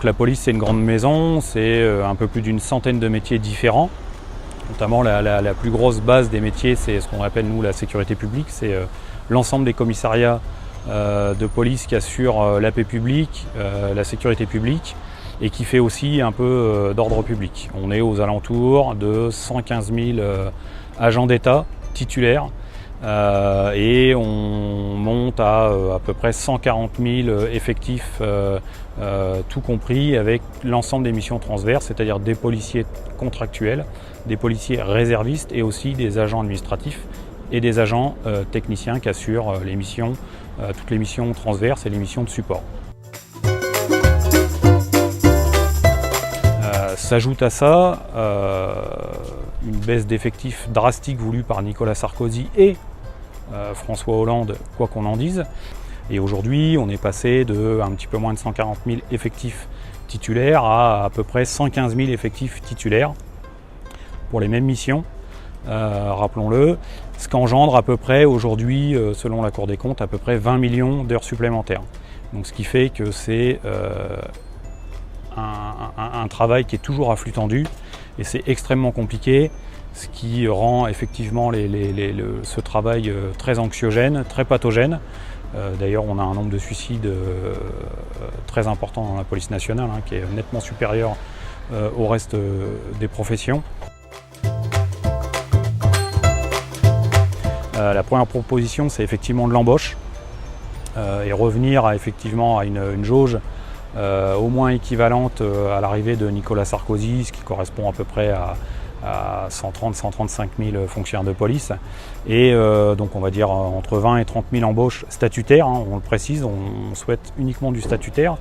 La police, c'est une grande maison, c'est un peu plus d'une centaine de métiers différents. Notamment la plus grosse base des métiers, c'est ce qu'on appelle nous la sécurité publique, c'est l'ensemble des commissariats de police qui assurent la paix publique, la sécurité publique et qui fait aussi un peu d'ordre public. On est aux alentours de 115 000 agents d'État titulaires et on monte à peu près 140 000 effectifs tout compris avec l'ensemble des missions transverses, c'est-à-dire des policiers contractuels, des policiers réservistes et aussi des agents administratifs et des agents techniciens qui assurent les missions, toutes les missions transverses et les missions de support. S'ajoute à ça une baisse d'effectifs drastique voulue par Nicolas Sarkozy et François Hollande, quoi qu'on en dise. Et aujourd'hui, on est passé de un petit peu moins de 140 000 effectifs titulaires à peu près 115 000 effectifs titulaires pour les mêmes missions, rappelons-le, ce qu'engendre à peu près aujourd'hui, selon la Cour des comptes, à peu près 20 millions d'heures supplémentaires. Donc ce qui fait que c'est un travail qui est toujours à flux tendu et c'est extrêmement compliqué, ce qui rend effectivement ce travail très anxiogène, très pathogène. D'ailleurs, on a un nombre de suicides très important dans la police nationale, qui est nettement supérieur au reste des professions. La première proposition, c'est effectivement de l'embauche et revenir effectivement à une jauge au moins équivalente à l'arrivée de Nicolas Sarkozy, ce qui correspond à peu près à 130-135 000 fonctionnaires de police. Et donc on va dire entre 20 et 30 000 embauches statutaires, on le précise, on souhaite uniquement du statutaire.